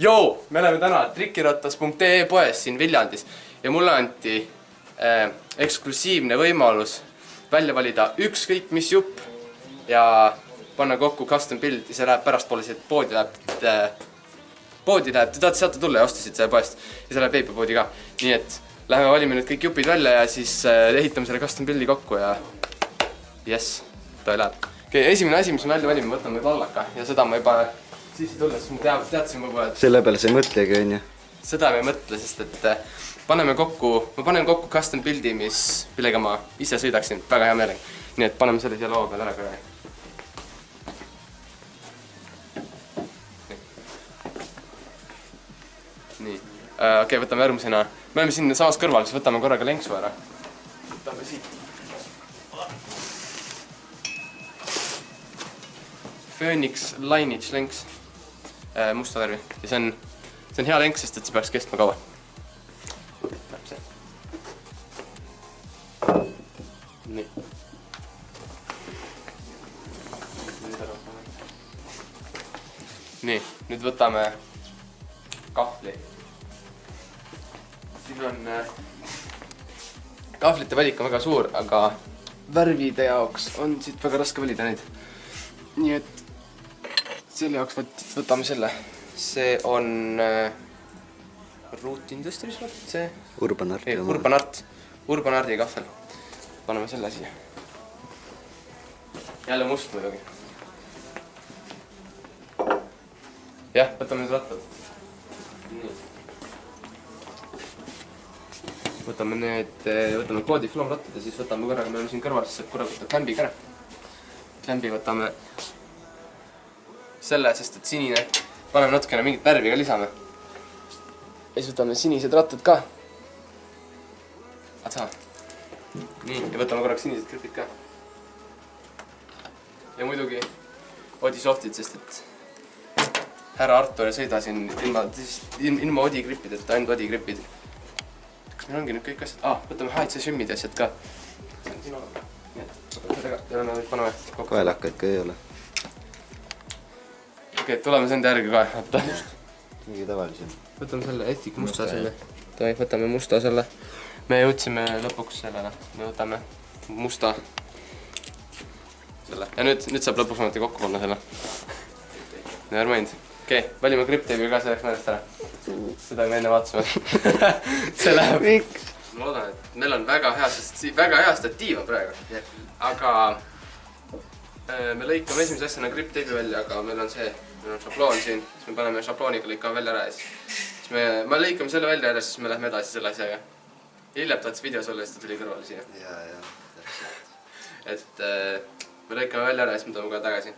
Joo, me oleme täna trikirattas.ee poes siin Viljandis ja mulle anti eksklusiivne võimalus välja valida ükskõik mis jupp ja panna kokku custom build ja see läheb pärastpoole siit poodi läheb, te tahate saate tulla ja ostasid selle poest ja see läheb veipapoodi ka. Nii et läheme valime nüüd kõik jupid välja ja siis ehitame selle custom buildi kokku ja jess, ta läheb. Okay, esimene asi, mis me välja valime, võtame vallaka ja seda ma juba sisse tulles, ma teadsin juba, et selle peale sa ei mõtlegi, on ju? Seda me ei mõtle, sest et ma panen kokku custom buildi, millega ma ise sõidaksin väga hea meelega. Nii et paneme selle siia laua peal ära ka. Nii, okei, võtame järgmisena. Me oleme siin samas kõrval, siis võtame korraga lenksu ära. Võtame siit. Phoenix Lineage lenks. Musta värvi ja see on hea lenk, sest et see peaks kestma kaua. Nii. Nii, nüüd võtame kahvli. Siin on kahvlite valik on väga suur, aga värvide jaoks on siit väga raske valida neid. Nii et selle jaoks võtame selle. See on Root Industries, see? Urban Art. Urban Art. Urban Arti kahvel. Paneme selle siia. Jälle must muidugi. Jah, võtame nüüd rattad. Nii. Võtame Quadi Flow rattad ja siis võtame korraga, me oleme siin kõrval, siis saab korraga võtta klämbi ka. Klämbi võtame selle, sest et sinine, paneme natukene mingit värvi ka lisame. Ja siis võtame sinised rattad ka. Atsa. Nii, ja võtame korraks sinised gripid ka. Ja muidugi Odisoftid, sest et härra Artur ei sõida siin ilma Odi gripideta, ainult Odi gripid. Kas meil ongi nüüd kõik asjad? Võtame HC Sümmide asjad ka. See on siin olemas. Nii et võtame selle ka. Ja me paneme kokku. Kaelakaid ka ei ole. Okei, tuleme see enda järgi ka. Mingi tavalisem. Võtame selle etik musta selle. Võtame musta selle. Me jõudsime lõpuks sellele. Me võtame musta selle. Ja nüüd saab lõpuks mõneti kokku panna selle. Never mind. Okei, valime gripteibi ka selleks meelest ära. Seda me enne vaatasime. See läheb. Miks? Ma loodan, et meil on väga hea statiiv on praegu. Aga me lõikame esimese asjana gripteibi välja, aga meil on šabloon siin, siis me paneme šablooniga lõikame välja ära ja siis me lõikame selle välja ja siis me lähme edasi selle asjaga. Hiljem tahtis videos olla ja siis ta tuli kõrvale siia. Jaa, täpselt. Et me lõikame välja ära ja siis me toome ka tagasi.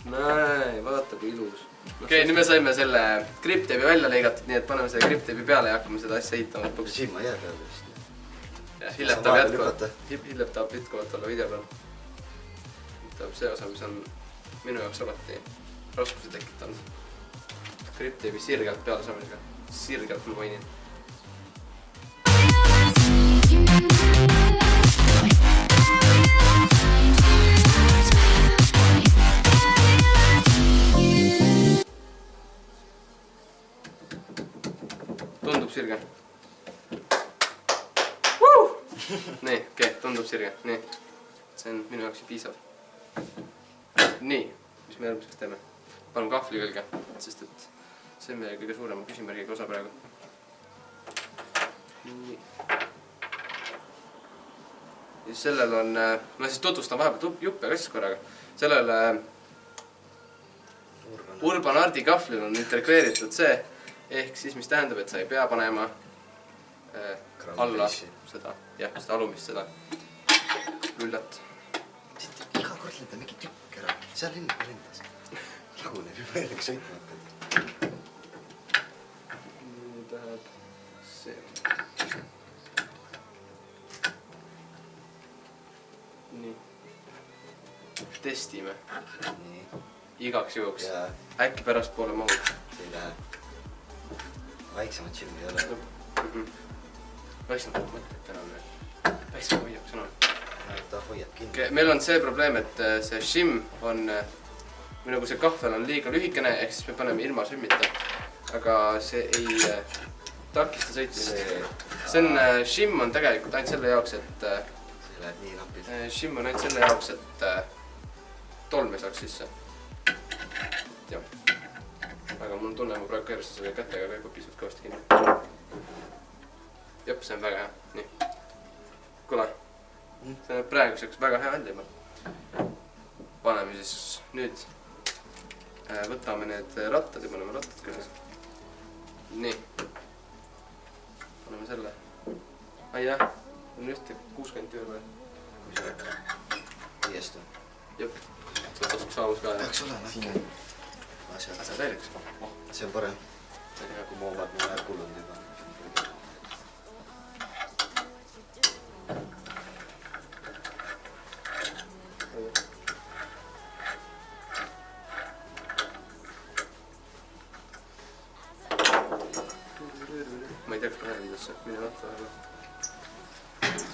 Näe, vaata kui ilus. Okei, nüüd me saime selle gripteibi välja lõigatud, nii et paneme selle gripteibi peale ja hakkame seda asja ehitama lõpuks. Siin ma jää peale vist. Hiljem tahab jätkuvalt olla video peal. Tahab see osa, mis on minu jaoks alati raskuse tekitanud. Gripteibi sirgelt peale saamisega. Sirgelt ma mainin. Tundub sirge. Nii, okei, tundub sirge. Nii, see on minu jaoks piisav. Nii, mis me järgmiseks teeme? Paneme kahvli külge, sest et see on meie kõige suurema küsimärgiga osa praegu. Nii. Ja sellel on, ma siis tutvustan vahepeal juppe ka siis korraga. Sellel Urban Ardi kahvlil on integreeritud see, ehk siis mis tähendab, et sa ei pea panema alla seda, jah, seda alumist seda lüllat. Iga kord lenda mingi tükk ära, seal lendas. Laguneb juba jällegi sõitma hakkad. Nüüd läheb see. Nii. Testime. Nii. Igaks juhuks. Jaa. Äkki pärast poole mahud. Ei lähe. Vaiksemat silmi ei ole. Vaiksemat mõtlet enam veel. Päikse hoiab sõna. Ta hoiab kinni. Meil on see probleem, et see shim on, või nagu see kahvel on liiga lühikene, ehk siis me paneme ilma shimmita. Aga see ei takista sõitmist. See on, shim on tegelikult ainult selle jaoks, et See läheb nii napilt. shim on ainult selle jaoks, et tolm ei saaks sisse. Jah. Aga mul tunne, ma praegu keerusin selle kätega ka juba pisut kõvasti kinni. Jep, see on väga hea. Nii. Kuule. See on praeguseks väga hea välja juba. Paneme siis nüüd, võtame need rattad ja paneme rattad küljes. Nii. Paneme selle. Ai jah, on ühte 60 tüür veel. Kui see viiest on. Jep, see tasuks saavus ka. Peaks olema äkki. See on täieliks. See on parem. Kui ma omad, ma läheb kullund juba. Ma ei tea, kas ma lähen videosse, mine vaata väga.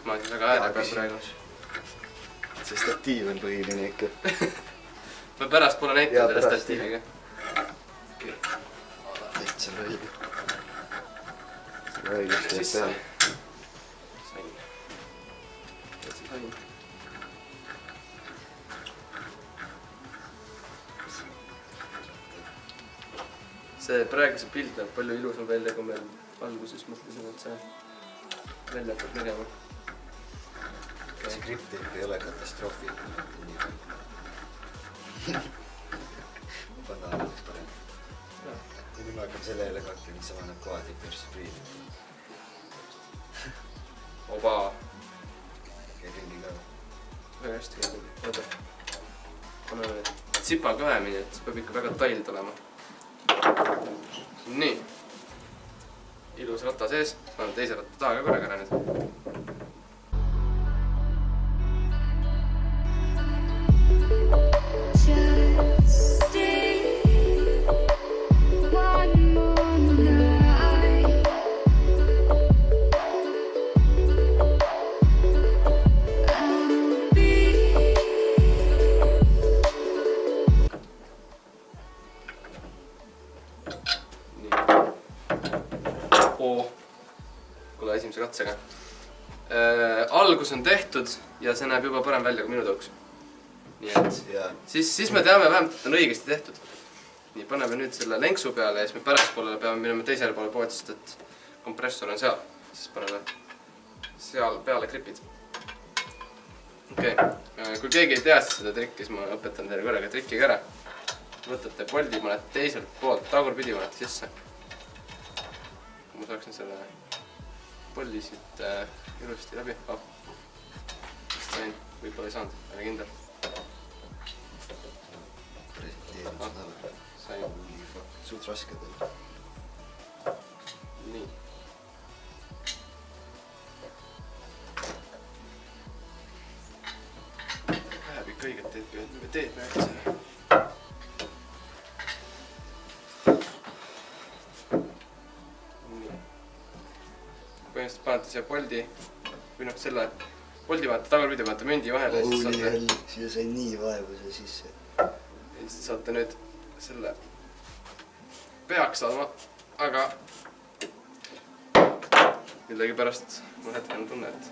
Ma olen väga ääre peal praegu. See statiiv on põhiline ikka. Ma pärast pole näitanud selle statiiviga. Täitsa lõigu. Lõigust teeb peal. Sain. Täitsa sain. See praegu see pilt näeb palju ilusam välja, kui meil alguses mõtlesin, et see välja peab nägema. See griptiip ei ole katastroofi. Panna oleks parem. Ja nüüd ma hakkan selle jälle kakkima, mis sama näeb kohati versus priil. Oba. Käib ringi ka. Väga hästi käib. Oota. Paneme nüüd tsipa kõvemini, et see peab ikka väga taild olema. Nii. Ilus ratta sees. Panen teise ratta taha ka korraga ära nüüd. Kuule esimese katsega. Algus on tehtud ja see näeb juba parem välja kui minu tõuks. Nii et siis me teame vähemalt, et on õigesti tehtud. Nii, paneme nüüd selle lenksu peale ja siis me pärast poolele peame minema teisele poole pood, sest et kompressor on seal. Siis paneme seal peale gripid. Okei, kui keegi ei tea seda trikki, siis ma õpetan teile korraga trikiga ära. Võtate poldi mõned teiselt poolt, tagurpidi mõned sisse. Kui ma saaksin selle polli siit ilusti läbi. Vist sain, võib-olla ei saanud, ole kindel. Sain. Suht raske teil. Nii. Läheb ikka õiget teed peaks. Põhimõtteliselt panete siia poldi või noh selle poldi panete tagurpidi, panete mündi vahele ja siis saate... Siia sai nii vaevu see sisse. Ja siis saate nüüd selle peaks saama, aga millegi pärast mul hetkel on tunne, et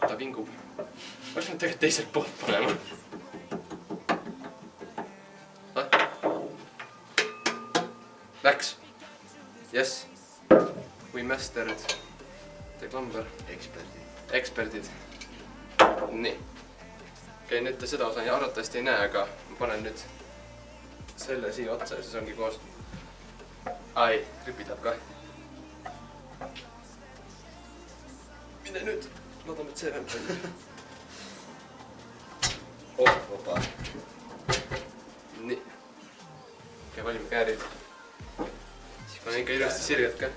ta vingub. Oleks nüüd tegelikult teiselt poolt panema. Läks. Yes. We mastered the klamber. Eksperdid. Nii. Okei, nüüd te seda osa arvatavasti ei näe, aga ma panen nüüd selle siia otsa ja siis ongi koos. Ai, gripid läheb ka. Mine nüüd. Loodame, et see vähem palju. Opa. Nii. Okei, valime käärid. Panen ikka ilusti sirgelt ka.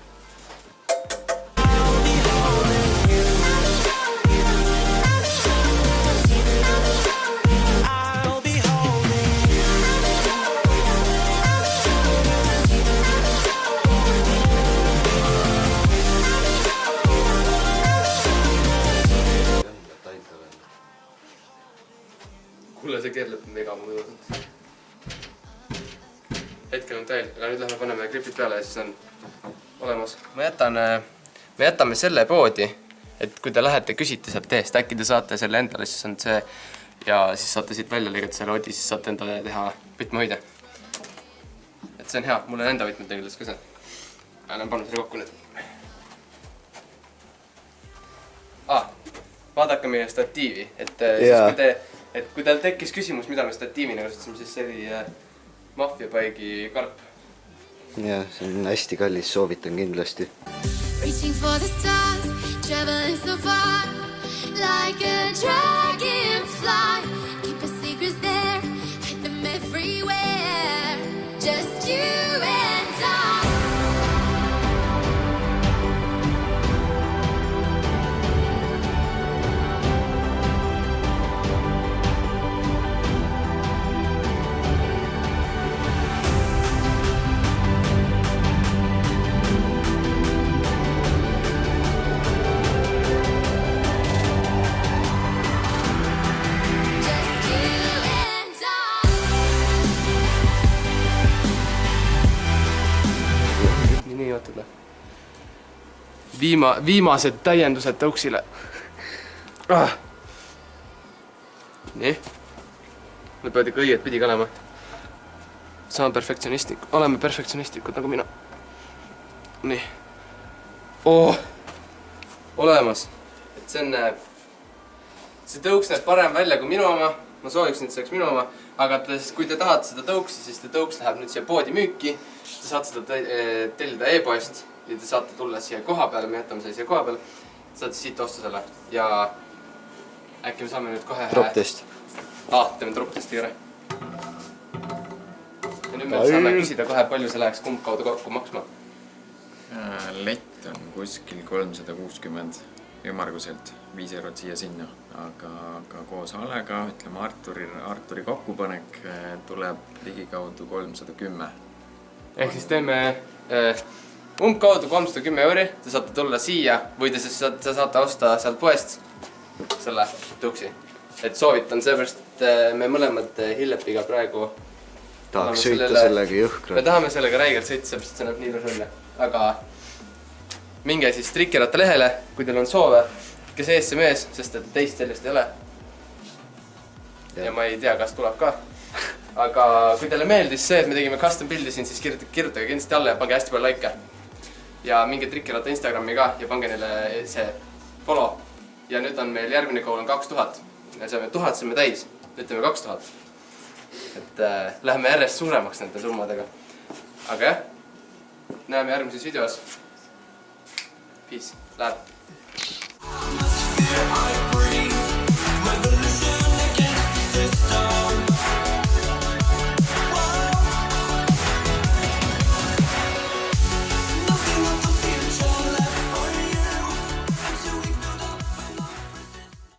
Kuule, see keerleb mega mõjusalt. Hetkel on täil, aga nüüd lähme paneme gripid peale ja siis on olemas. Me jätame selle poodi, et kui te lähete küsite sealt teest, äkki te saate selle endale, siis on see ja siis saate siit välja lõigata selle odi, siis saate endale teha võtmehoide. Et see on hea, mul on enda võtmed tegeledes ka see. Olen pannud selle kokku nüüd. Vaadake meie statiivi, et kui teil tekkis küsimus, mida me statiivina kasutasime, siis see oli maffiapaigi karp. Jah, see on hästi kallis, soovitan kindlasti. Reaching for the stars, traveling so far, like a dragonfly. Keep our secrets there, hide them everywhere. Just you and I. Nii ootada. Viimased täiendused tõuksile. Nii. Need peavad ikka õied pidi ka olema. Oleme perfektsionistlikud nagu mina. Nii. Olemas. Et see tõuks näeb parem välja kui minu oma. Ma sooviksin, et see oleks minu oma. Aga kui te tahate seda tõuksi, siis te tõuks läheb nüüd siia poodi müüki. Te saate seda tellida e-poest ja te saate tulla siia koha peale, me jätame selle siia koha peale. Te saate siit osta selle ja äkki me saame nüüd kohe... Drop-test. Teeme drop-testi ära. Ja nüüd me saame küsida kohe, palju see läheks kumb kaudu kokku maksma. Lett on kuskil 360 ümmarguselt 5 eurot siia-sinna, aga koos Alega, ütleme Arturi kokkupanek tuleb ligikaudu 310. Ehk siis teeme umbkaudu 310 euri, te saate tulla siia või te saate osta sealt poest selle tõuksi. Et soovitan seepärast, et me mõlemad Hillepiga praegu tahaks sõita sellega jõhkralt. Me tahame sellega räigelt sõita, seepärast, et see näeb nii ilus välja. Aga minge siis Trikiratta lehele, kui teil on soove, kes ees see mees, sest et teist sellest ei ole. Ja ma ei tea, kas tuleb ka. Aga kui teile meeldis see, et me tegime custom build'i siin, siis kirjutage kindlasti alla ja pange hästi palju like. Ja minge Trikiratta Instagrami ka ja pange neile see follow. Ja nüüd on meil järgmine goal on 2000. Ja saame 1000 saame täis. Nüüd teeme 2000. Et läheme järjest suuremaks nende summadega. Aga jah, näeme järgmises videos. Peace. Läheb.